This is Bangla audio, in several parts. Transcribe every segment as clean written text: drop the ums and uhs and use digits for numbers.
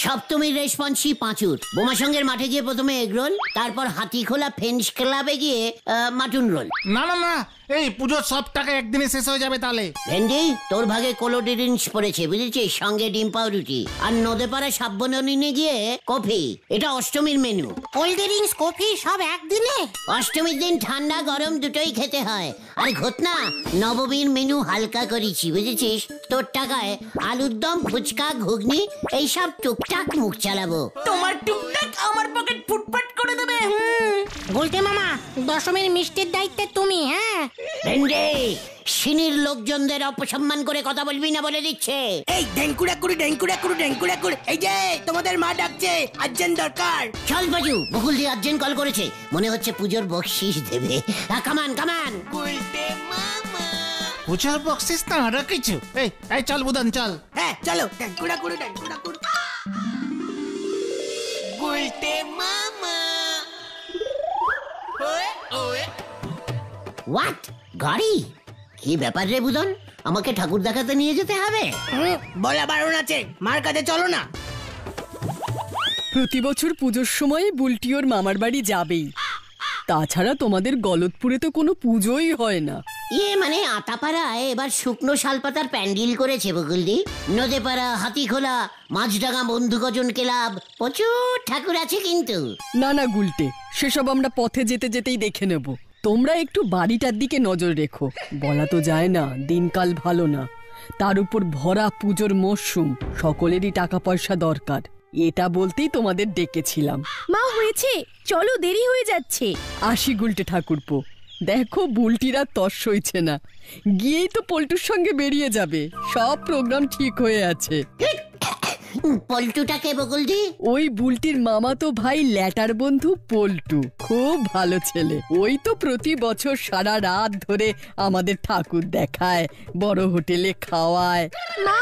সপ্তমীর রেসপন্সি পাঁচুর। বোমা সঙ্গের মাঠে গিয়ে প্রথমে এগরোল, তারপর হাতিখোলা ফ্রেন্ডস ক্লাবে গিয়ে মাটন রোল। না না না, এই পুজোর সব টাকা একদিনে শেষ হয়ে যাবে তাহলে। ভেন্ডি, তোর ভাগে কোলোডিরিন্স পড়েছে বুঝেছিস, সঙ্গে ডিম পাউরুটি। আর নদেপাড়া সাববননে গিয়ে কফি। এটা অষ্টমীর মেনু। কোল্ড ড্রিঙ্কস কফি সব একদিনে? অষ্টমীর দিন ঠান্ডা গরম দুটোই খেতে হয়। আর ঘটনা, নবমীর মেনু হালকা করেছি বুঝেছিস। তোর টাকায় আলুর দম, ফুচকা, ঘুগনি এইসব টুকটাক মুখ চালাবো। তোমার টুকটাক আমার পকেট ফুটফাট করে দেবে। বলতে মামা, দশমীর মিষ্টির দায়িত্বে তুমি। হ্যাঁ ভেন্ডি, সিনির লোকজনদের অপসম্মান করে কথা বলবি না বলে দিচ্ছে। এই ডেঙ্কুড়া কুড়ি, এই যে তোমাদের মা ডাকছে, আর্জেন্ট দরকার। চল বাজু, বকুল দিয়ে আর্জেন্ট কল করেছে, মনে হচ্ছে পুজোর বকশিস দেবে। কামান কামান। পুজোর বক্সিস না আরো কিছু। এই চল বুদন চল। হ্যাঁ চলো, ডেঙ্কুড়া কুড়ি। হোয়াট? গাড়ি? কি ব্যাপার রে বুদন, আমাকে ঠাকুর দেখাতে নিয়ে যেতে হবে? বলা বারণ আছে, মার কাছে চলো না। প্রতি বছর পুজোর সময় বুলটি ওর মামার বাড়ি যাবেই। তাছাড়া তোমাদের গলতপুরে তো কোনো পুজোই হয় না। মানে আতাপাড়ায় এবার শুকনো শালপাতার প্যান্ডেল করেছে বকুলদি। নদেপাড়া, হাতিখোলা, মাঝডাঙ্গা বন্ধুকজন ক্লাব, প্রচুর ঠাকুর আছে কিন্তু। না না গুলটে, সেসব আমরা পথে যেতে যেতেই দেখে নেব। তোমরা একটু বাড়িটার দিকে নজর রেখো। বলা তো যায় না, দিনকাল ভালো না, তার উপর ভরা পুজোর মরশুম, সকলেরই টাকা পয়সা দরকার। এটা বলতেই তোমাদের ডেকেছিলাম। মা হয়েছে, চলো, দেরি হয়ে যাচ্ছে। আসি গুলটে ঠাকুরপো। দেখো বুলটিরা তর সইছে না, গিয়েই তো পল্টুর সঙ্গে বেরিয়ে যাবে। সব প্রোগ্রাম ঠিক হয়ে আছে। পল্টুটাকে বকুলদি? ওই বুলটির মামা তো ভাই ল্যাটার বন্ধু পল্টু, খুব ভালো ছেলে। ওই তো প্রতি বছর সারা রাত ধরে আমাদের ঠাকুর দেখায়, বড় হোটেলে খাওয়ায়। মা,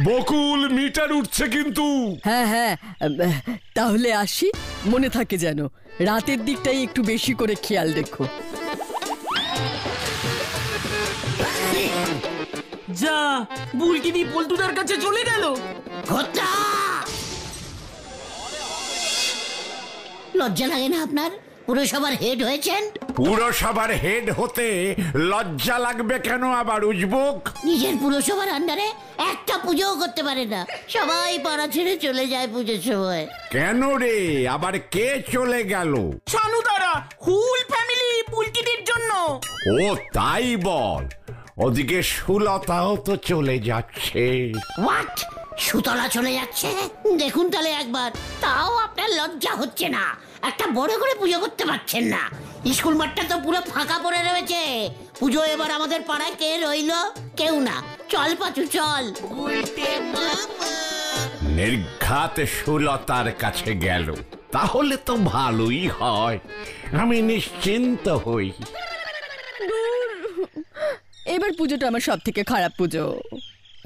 বকুল, মিটার উঠছে কিন্তু। হ্যাঁ হ্যাঁ, তাহলে আসি, মনে থাকে যেন রাতের দিকটাই একটু বেশি করে খেয়াল রেখো। যা, বুলটি দি পল্টুদার কাছে চলে গেল। লজ্জা লাগে না আপনার? পুরসভার হেড হয়েছেন। পুরসভার হেড হতে লজ্জা লাগবে কেন আবার উজবুক? নিজের পুরসভার আন্ডারে একটা পুজোও করতে পারে না, সবাই পাড়া ছেড়ে চলে যায় পুজোর সময়। কেন রে, আবার কে চলে গেল? শানুদারা, হুল ফ্যামিলি বুলটিদের জন্য। ও তাই বল, ওদিকে সুলতাও তো চলে যাচ্ছে। হোয়াট? সুতলা চলে যাচ্ছে? দেখুন তাহলে একবার, তাও আপনার লজ্জা হচ্ছে না? একটা বড় করে পুজো করতে পারছেন না? স্কুল মাঠটা তো পুরো ফাঁকা পড়ে রয়েছে। পুজো এবার আমাদের পাড়ায় কে রইল? কেউ না। চল পাচু চল। নির্ঘাত সুলতার কাছে গেল, তাহলে তো ভালোই হয়, আমি নিশ্চিন্ত হই। এবার পুজোটা আমার সব থেকে খারাপ পুজো।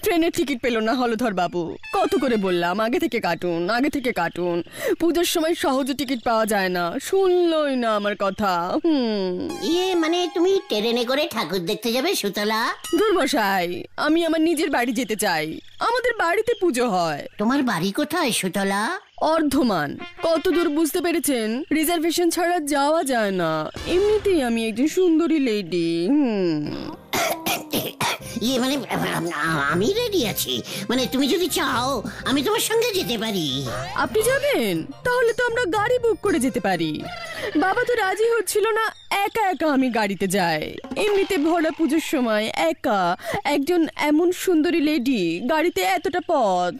ট্রেনের টিকিট পেল না হলধর বাবু। কত করে বললাম আগে থেকে কাটুন। পুজোর সময় সহজে টিকিট পাওয়া যায় না, শুনলই না আমার কথা। মানে তুমি ট্রেনে করে ঠাকুর দেখতে যাবে সুতলা? দুর্মশাই, আমি আমার নিজের বাড়ি যেতে চাই। আমাদের বাড়িতে পুজো হয়। তোমার বাড়ি কোথায় সুতলা? অর্ধমান। কত দূর বুঝতে পেরেছেন? রিজার্ভেশন ছাড়া যাওয়া যায় না। এমনিতেই আমি একজন সুন্দরী লেডি। মানে আমি রেডি আছি, মানে তুমি যদি চাও আমি তোমার সঙ্গে যেতে পারি। আপনি যাবেন? তাহলে তো আমরা গাড়ি বুক করে যেতে পারি। বাবা তো রাজি হচ্ছিল না একা একা আমি গাড়িতে যাই। এমনিতে ভরা পুজোর সময় একা একজন এমন সুন্দরী লেডি গাড়িতে এতটা পথ।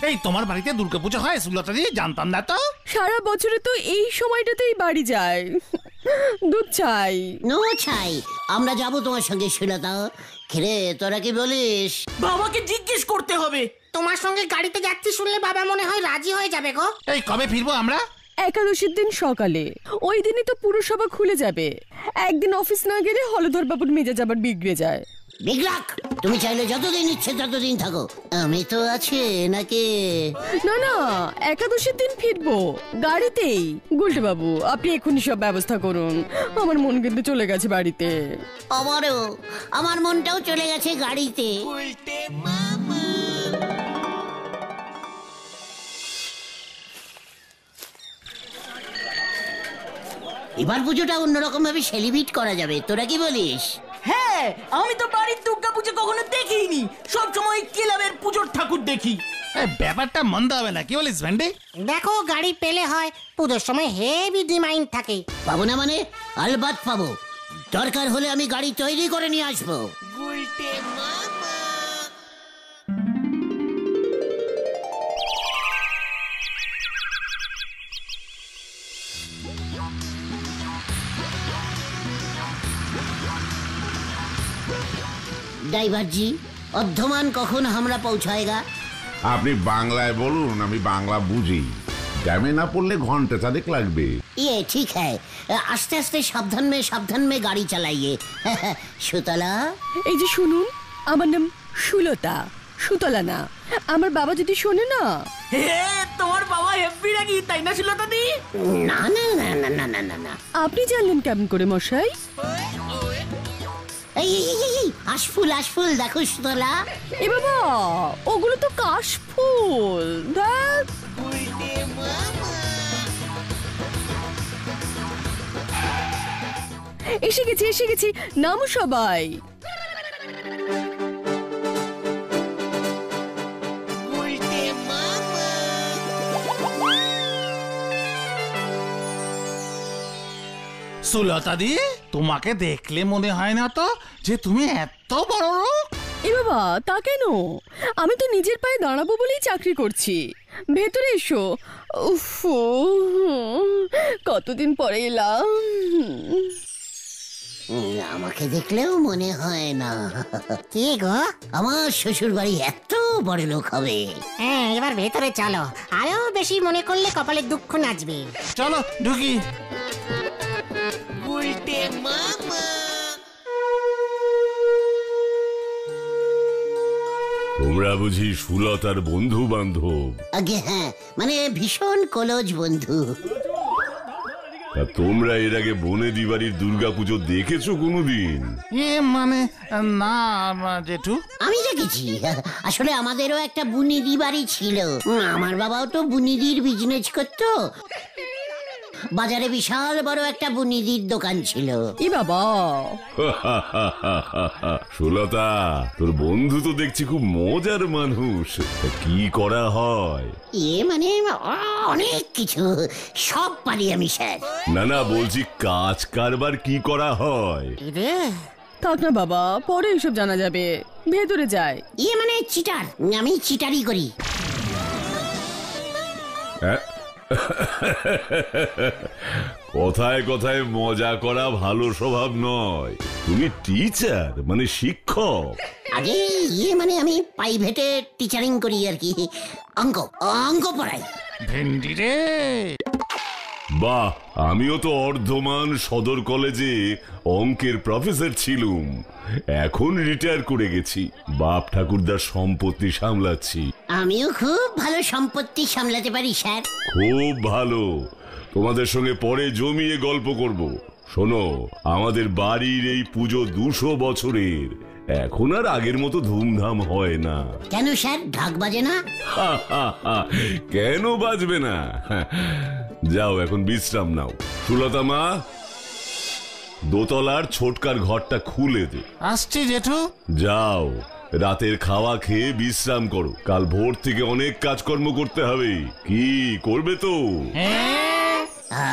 এই তোমার বাড়িতে দুর্গাপূজা হয় সুলতা দি? জানতাম না তো। সারা বছরে তো এই সময়টাতেই বাড়ি যায়। দুধ চাই? নো চাই। আমরা যাবো তোমার সঙ্গে সুলতা। খেলে তোরা কি বলিস? বাবাকে জিজ্ঞেস করতে হবে। তোমার সঙ্গে গাড়িতে যাচ্ছি শুনলে বাবা মনে হয় রাজি হয়ে যাবে গো। এই কবে ফিরবো আমরা? একাদশীর দিন সকালে। ওই দিনই তো পুরসভা খুলে যাবে। একদিন অফিস না গেলে হলধর বাবুর মেজাজ আবার বিগড়ে যায়। বিগলাক, তুমি চাইলে যতদিন ইচ্ছে ততদিন থাকো, আমি তো আছি নাকি? না না, একাদশীর দিন ফিরবো গাড়িতেই। গুলটে বাবু, আপনি এখনই সব ব্যবস্থা করুন। আমার মন কিন্তু চলে গেছে বাড়িতে। আমারও, আমার মনটাও চলে গেছে গাড়িতে। এবার পুজোটা অন্যরকম ভাবে সেলিব্রেট করা যাবে, তোরা কি বলিস? হ্যাঁ, আমি তো বাড়ির দুর্গা পুজো কখনো দেখিনি, সব সময় ক্লাবের পুজোর ঠাকুর দেখি। ব্যাপারটা মন্দ হবে না, কি বলিস ভেন্ডি? দেখো গাড়ি পেলে হয়, পুজোর সময় হেভি ডিমান্ড থাকে। পাবো না মানে? আলবাত পাবো, দরকার হলে আমি গাড়ি তৈরি করে নিয়ে আসবো। ড্রাইভার জি, অর্ধমান কখন আমরা পৌঁছাएगा? আপনি বাংলায় বলুন, আমি বাংলা বুঝি। জ্যামে না পড়লে ঘন্টা চারেক লাগবে। ये ठीक है, আস্তে আস্তে সাবধান में গাড়ি চালাইয়ে। সুতলা, এই যে শুনুন, আমার নাম সুলতা, সুতলা না। আমার বাবা যদি শোনে না। তোমার বাবা হেব্বি রাগি, তাই না সুলতা দি? না না না না না না না না, আপনি জানলেন কেমন করে মশাই? এই আশফুল দেখো সুতলা। এ বাবা, ওগুলো তো কাশফুল। দেখ, এসে গেছি, নামো সবাই। সুলতা দি, তোমাকে দেখলে মনে হয় না তো যে তুমি এত বড় লোক। এ বাবা, তা কেন? আমি তো নিজের পায়ে দাঁড়াবো বলেই চাকরি করছি। ভেতরে এসো। উফ, কতদিন পরে এলাম। আমাকে দেখলেও মনে হয় না। কি গো? আমার শ্বশুর বাড়ি এত বড় লোক হবে। হ্যাঁ, এবার ভেতরে চলো, আরো বেশি মনে করলে কপালে দুঃখ নাচবে। চলো ঢুকি। তোমরা বুঝি সুলতার বন্ধু বান্ধব? আগে হ্যাঁ, মানে ভীষণ কলজ বন্ধু। তা তোমরা এর আগে বনেদি বাড়ির দুর্গাপুজো দেখেছো কোনোদিন? মানে না জেঠু। আমি দেখেছি, আসলে আমাদেরও একটা বুনিদি বাড়ি ছিল। আমার বাবাও তো বুনিদির বিজনেস করতো, বাজারে বিশাল বড় একটা বুনিদির দোকান ছিল। ই বাবা, সুলতা, তোর বন্ধু তো দেখছি খুব মজার মানুষ। তা কি করা হয়? মানে অনেক কিছু, সব পারি আমি স্যার। না বলছি কাজ কারবার কি করা হয়? থাক না বাবা, পরে এসব জানা যাবে। ভেতরে যায়। মানে চিটার, আমি চিটারি করি। কথায় কথায় মজা করা ভালো স্বভাব নয়। তুমি টিচার, মানে শিক্ষক। আগে মানে আমি প্রাইভেটে টিচারিং করি আর কি, অঙ্ক পড়াই। ভেন্ডি রে, বাহ, আমিও তো অর্ধমান সদর কলেজে অঙ্কের প্রফেসর ছিলুম। এখন রিটায়ার করে গেছি, বাপ ঠাকুরদার সম্পত্তি সামলাচ্ছি। আমিও খুব ভালো সম্পত্তি সামলাতে পারি স্যার। খুব ভালো, তোমাদের সঙ্গে পরে জমিয়ে গল্প করব। শোনো, আমাদের বাড়ির এই পুজো 200 বছরের। এখন আর আগের মতো ধুমধাম হয় না। কেন স্যার, ঢাক বাজে না? কেন বাজবে না? যাও এখন বিশ্রাম নাও। সুলতা মা, দোতলার ছোটকার ঘরটা খুলে দে। আসছি জেঠু। যাও, রাতের খাওয়া খেয়ে বিশ্রাম করো, কাল ভোর থেকে অনেক কাজকর্ম করতে হবে। কি করবে তো?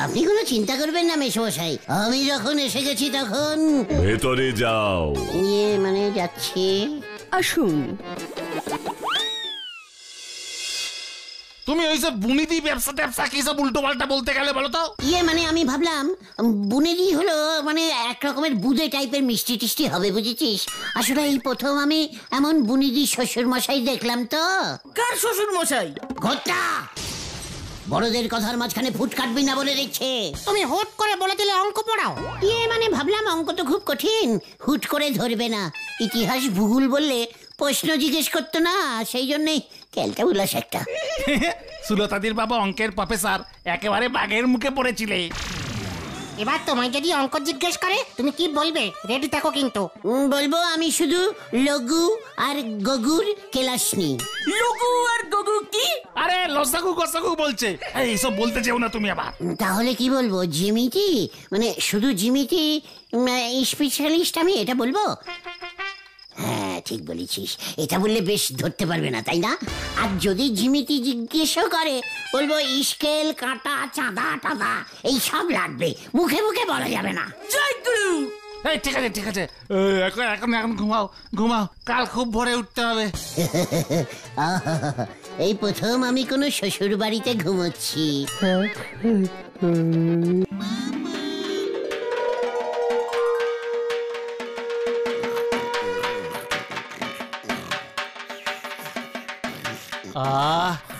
আপনি কোনো চিন্তা করবেন না মেশমশাই, আমি যখন এসে গেছি তখন। ভেতরে যাও। মানে যাচ্ছি। আসুন। তুমি ওইসব বুনিদি ব্যবসা কি সব উল্টো পাল্টা বলতে গেলে বলো তো? মানে আমি ভাবলাম বুনেদি হলো মানে এক রকমের বুদে টাইপের মিষ্টি টিষ্টি হবে, বুঝেছিস? আসলে এই প্রথম আমি এমন বুনিদি শ্বশুর মশাই দেখলাম তো। কার শ্বশুর মশাই? ঘটনা, বড়দের কথার মাঝখানে ফুট কাটবি না বলে দিচ্ছে। তুমি হুট করে বলে দিলে অঙ্ক পড়াও। মানে ভাবলাম অঙ্ক তো খুব কঠিন, হুট করে ধরবে না। ইতিহাস ভূগোল বললে প্রশ্ন জিজ্ঞেস করতো না, সেই জন্যই খেলতে উল্লাস একটা। সুলতাদির বাবা অঙ্কের প্রফেসর, একেবারে বাঘের মুখে পড়েছিলে। এবার তোমায় যদি অঙ্ক জিজ্ঞেস করে তুমি কি বলবে? রেডি থাকো কিন্তু। বলবো আমি শুধু লঘু আর গগুর ক্লাস নিই। লঘু আর গগু লসাগু কি? আরে লসাগু গসাগু বলছে, এইসব বলতে চেও না তুমি আবার। তাহলে কি বলবো, জিমিটি? মানে শুধু জিমিটি স্পেশালিস্ট আমি এটা বলবো? হ্যাঁ ঠিক বলেছিস, এটা বললে বেশ ধরতে পারবে না, তাই না? আর যদি জিমিটি জিজ্ঞেসও করে, বলবো স্কেল, কাঁটা, চাঁদা টাদা এই সব লাগবে, মুখে মুখে বলা যাবে না। জয় গুরু। এই ঠিক আছে ঠিক আছে, এখন ঘুমাও ঘুমাও, কাল খুব ভোরে উঠতে হবে। এই প্রথম আমি কোনো শ্বশুর বাড়িতে ঘুমোচ্ছি।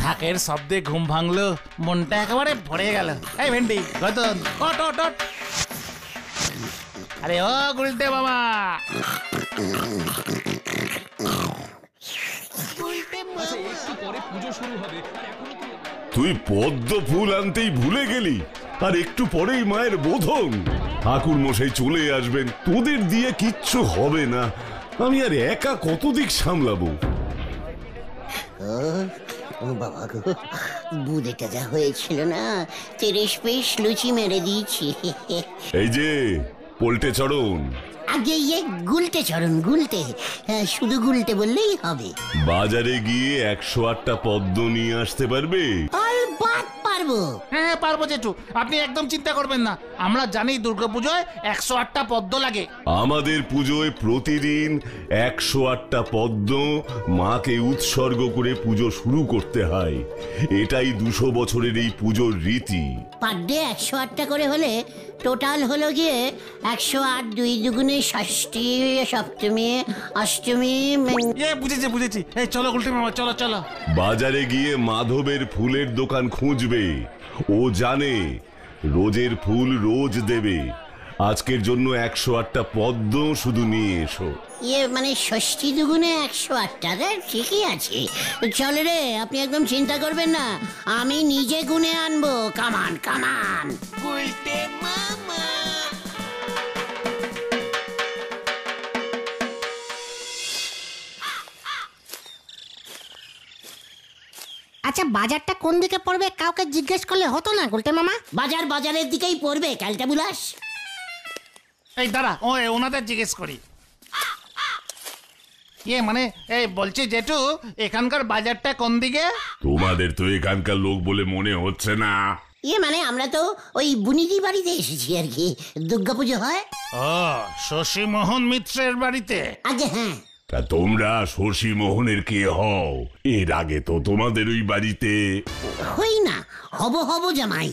ঢাকের শব্দে ঘুম ভাঙলো, মনটা একেবারে ভরে গেল। এই ভেন্ডি, রতন, ওঠ ওঠ ওঠ। আরে ও গুলটে বাবা, তুই পদ্ম ফুল আনতেই ভুলে গেলি, আর একটু পরেই মায়ের বোধন। ঠাকুর মশাই চলে আসবেন, তোদের দিয়ে কিচ্ছু হবে না। আমি আর একা কত দিক সামলাবো। ও বাবা গো, বুড়েটা যা হয়েছিল না, 30 পিস লুচি মেরে দিয়েছি। এই যে পল্টে চড়ন, আগে ইয়ে গুলটে চরণ, গুলটে, হ্যাঁ শুধু গুলটে বললেই হবে। বাজারে গিয়ে 108টা পদ্ম নিয়ে আসতে পারবে? আর বাদ পারবো। হ্যাঁ পারবো জেঠু, আপনি একদম চিন্তা করবেন না। আমরা জানি দুর্গাপুজোয় 108টা পদ্ম লাগে। আমাদের পুজোয় প্রতিদিন 108টা পদ্ম মাকে উৎসর্গ করে পুজো শুরু করতে হয়। এটাই 200 বছরের এই পুজোর রীতি। পার ডে 108টা করে হলে টোটাল হলো গিয়ে 108, 2 দুগুণে 6ষ্ঠী, সপ্তমী, অষ্টমী। বুঝেছি বুঝেছি, এই চলো গুলটে মামা, চলো চলো। বাজারে গিয়ে মাধবের ফুলের দোকান খুঁজবে, ও জানে রোজের ফুল রোজ দেবে। আজকের জন্য 108টা পদ্ম শুধু নিয়ে এসো। মানে ষষ্ঠী দুগুণে 108টা, ঠিকই আছে। চলে রে, আপনি একদম চিন্তা করবেন না, আমি নিজে গুনে আনবো। কামান কামান। আচ্ছা বাজারটা কোন দিকে পড়বে কাউকে জিজ্ঞেস করলে হতো না গুলটে মামা? বাজার বাজারের দিকেই পড়বে, ক্যালটা বুলাস। এই দাঁড়া, ওনাদের জিজ্ঞেস করি। মানে এই বলছি জেঠু, এখানকার বাজারটা কোন দিকে? তোমাদের তো এখানকার লোক বলে মনে হচ্ছে না। মানে আমরা তো ওই বুনিদি বাড়িতে এসেছি আর কি, দুর্গাপুজো হয়। ও, শশী মোহন মিত্রের বাড়িতে? আগে হ্যাঁ। তা তোমরা শশী মোহনের কে হও? এর আগে তো তোমাদের ওই বাড়িতে হই না, হব জামাই।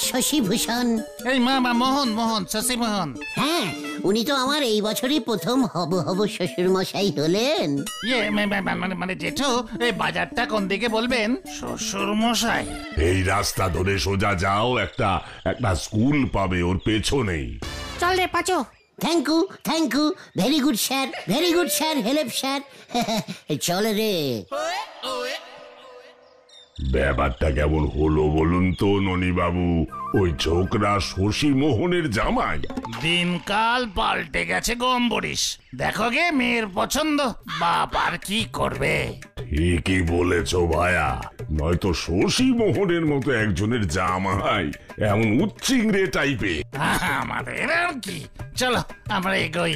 শশী ভূষণ। এই মোহন মোহন, শশী মোহন। হ্যাঁ, উনি তো আমার এই বছরই প্রথম হব শ্বশুর মশাই হলেন। মানে জেঠু, এই বাজারটা কোন দিকে বলবেন? শ্বশুর মশাই, এই রাস্তা ধরে সোজা যাও, একটা স্কুল পাবে ওর পেছনেই। চল রে পাচো। Thank you, very good sir, help sir. চলে রে। ব্যাপারটা কেমন হলো বলুন তো ননি বাবু? ওই ছোকরা শশী মোহনের জামাই। দিনকাল পাল্টে গেছে গম্বরিশ। দেখো গে মেয়ের পছন্দ, বাপ আর কি করবে। ঠিকই বলেছ ভায়া, নয়তো শশী মোহনের মতো একজনের জামাই এমন উচ্চিংড়ে টাইপের। আমাদের আর কি, চলো আমরা এগোই।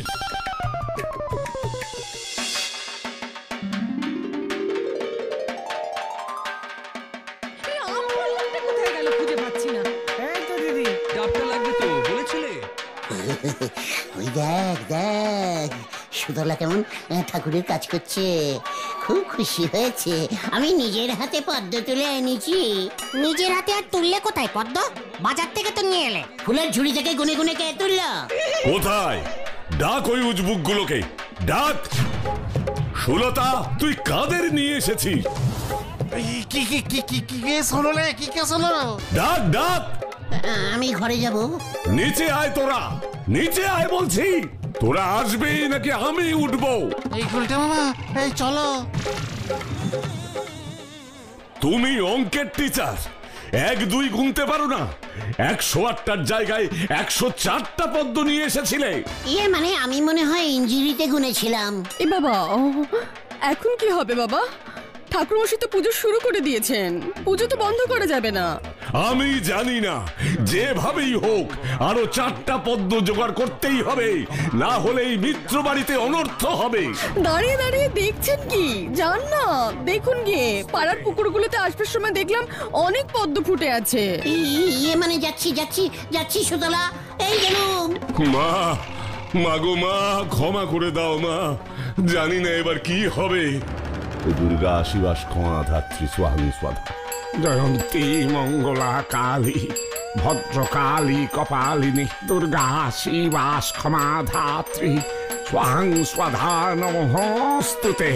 ওই দেখ সুতলা কেমন ঠাকুরের কাজ করছে, খুব খুশি হয়েছে। আমি নিজের হাতে পদ্ম তুলে এনেছি। নিজের হাতে আর তুললে কোথায় পদ্ম? বাজার থেকে তো নিয়ে এলে। ফুলের ঝুড়ি থেকে গুনে গুনে কে তুললো? কোথায়? ডাক ওই উজবুক গুলোকে, ডাক। সুলতা, তুই কাদের নিয়ে এসেছিস? কি কেস হলো রে, কি কেস হলো? ডাক। আমি ঘরে যাব। নিচে আয় তোরা, নিচে আয় বলছি। তোরা আসবি নাকি আমি উঠবো? এই গুলটে মামা, এই চলো। তুমি অঙ্কের টিচার, 1, 2 গুনতে পারো না? 108টার জায়গায় 104টা পদ্ম নিয়ে এসেছিলে। মানে আমি মনে হয় ইঞ্জিরিতে গুনেছিলাম। এ বাবা, এখন কি হবে বাবা? ঠাকুরমশাই তো পুজো শুরু করে দিয়েছেন, পুজো তো বন্ধ করা যাবে না। আমি জানি না, যেভাবেই হোক আরো 4টা পদ্ম জোগাড় করতেই হবে, না হলে এই মিত্র বাড়িতে অনর্থ হবে। দাঁড়িয়ে দাঁড়িয়ে দেখছেন কি? যান না, দেখুন গিয়ে, পাড়ার পুকুরগুলোতে আসবার সময় দেখলাম অনেক পদ্ম ফুটে আছে। ইয়ে মানে যাচ্ছি যাচ্ছি যাচ্ছি সুতলা, এই গেলুম। মা, মাগো মা, ক্ষমা করে দাও মা, জানি না এবার কি হবে। দুর্গা শিবাস ক্ষমা ধাত্রী স্বামী স্বাধা জয়ন্তী মঙ্গলা কালী ভদ্রকালী কপালিনী দুর্গা শিবাস ক্ষমা ধাত্রী স্বাং স্বাধা নমস্তুতে।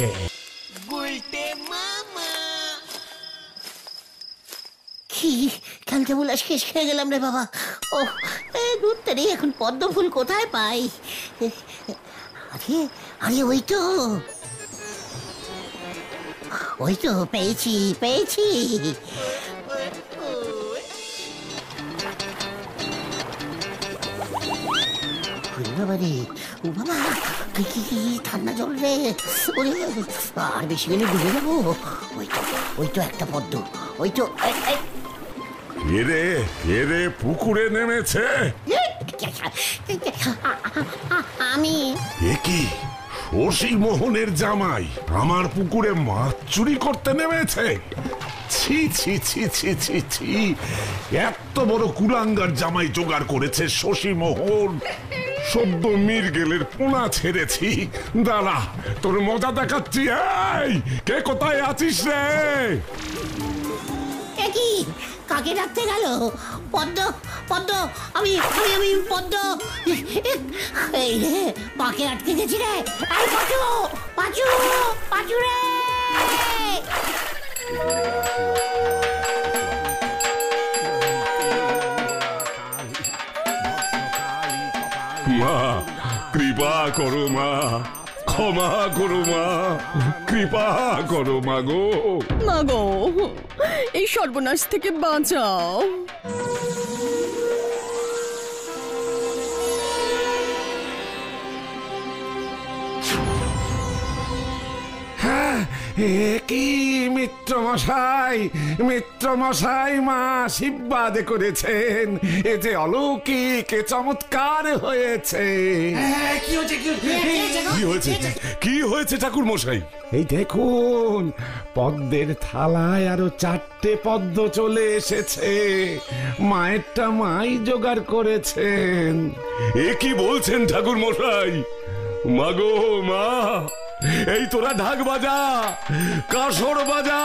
কি কালকে বুলাস শেষ খেয়ে গেলাম রে বাবা। ও ঘুরতে নেই, এখন পদ্ম ফুল কোথায় পাই? আরে আরে ওই তো পেয়েছি পেয়েছি। বাবা রে, ও বাবা, কি ঠান্ডা জল রে। ওরে আর বেশি গেলে ডুবে যাবো। ওই তো একটা পদ্ম, ওই তো। এরে পুকুরে নেমেছে। আমি এ কি শশী মোহনের জামাই আমার পুকুরে মাছ চুরি করতে নেমেছে? ছি ছি ছি ছি ছি ছি, এত বড় কুলাঙ্গার জামাই জোগাড় করেছে শশী মোহন। সদ্য মির্গেলের পোনা ছেড়েছি, দাঁড়া তোর মজা দেখাচ্ছি। এই কে কোথায় আছিস রে? কি কাকে ডাকতে গেল? পদ্ম পদ্ম, আমি পদ্ম। এই রে, পাকে আটকে গেছি রে। এই পাচু পাচু পাচু রে। মা কৃপা করো মা, ক্ষমা করো মা, কৃপা করো মা গো। মাগো, এই সর্বনাশ থেকে বাঁচাও। কি মিত্র মশাই মা আশীর্বাদ করেছেন, এ যে অলৌকিক, চমৎকার হয়েছে। কি হয়েছে ঠাকুর মশাই? এই দেখুন, পদ্মের থালায় আরো 4টে পদ্ম চলে এসেছে। মায়েরটা মাই জোগাড় করেছেন। এ কি বলছেন ঠাকুর মশাই? মাগো মা, এই তোরা ঢাক বাজা, কাসর বাজা।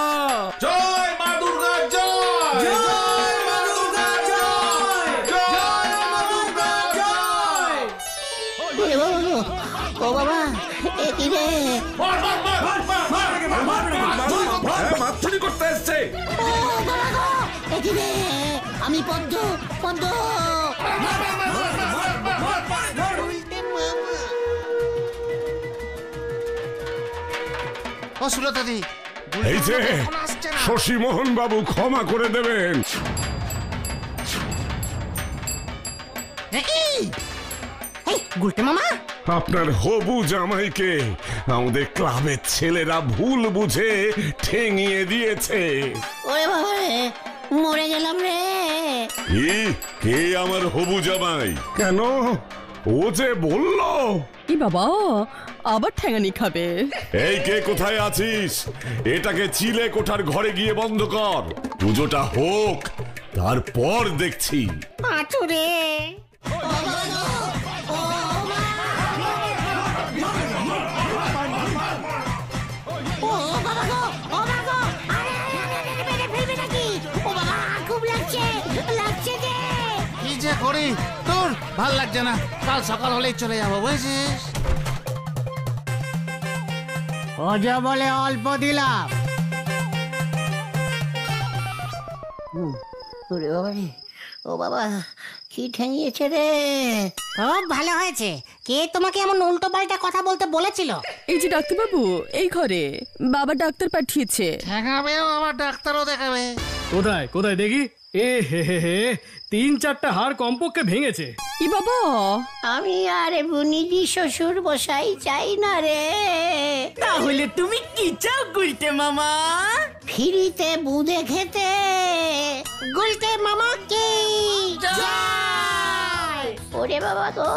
জয় মা দুর্গা জয়, জয় মা দুর্গা জয়, জয় মা দুর্গা জয়। ও বাবা, এ কি রে? মাছ চুরি করতে এসছে। ও বাবা গো, এ কি রে? আমি পদ্ম পদ্ম। ও সুলতাদি, এই যে শশী মোহন বাবু, ক্ষমা করে দেবেন। গুলটে মামা, আপনার হবু জামাইকে আমাদের ক্লাবের ছেলেরা ভুল বুঝে ঠেঙিয়ে দিয়েছে। ওরে বাবা রে, মরে গেলাম রে। কে আমার হবু জামাই? কেন, ও যে বললো। কি বাবা, আবার ঠ্যাঙানি খাবে? এই কে কোথায় আছিস? এটাকে চিলে কোঠার ঘরে গিয়ে বন্ধ কর। পুজোটা হোক, তারপর দেখছি। পাঁচু রে। কি যে করি, তোর ভাল লাগছে না। কাল সকাল হলেই চলে যাবো, বুঝেছিস? ওজো বলে অল্প দিলাম। ওরে বাবা রে, ও বাবা, কি ঠেঙিয়েছে রে। খুব ভালো হয়েছে। কে তোমাকে এমন উল্টো পাল্টা কথা বলতে বলেছিল? এই যে ডাক্তারবাবু, এই ঘরে বাবা ডাক্তার পাঠিয়েছে। ঠেকাবেও আবার ডাক্তারও দেখাবে। কোথায় কোথায় দেখি? এ হে হে হে, 3-4টা হাড় কমপক্ষে ভেঙেছে। কি বাবা? আমি আর বুনিজি শ্বশুর বসাই চাই না রে। তাহলে তাহলে তুমি কি চাও গুলটে মামা? ফিরিতে বুঁদে খেতে। গুলটে মামা কি ওরে বাবা গো।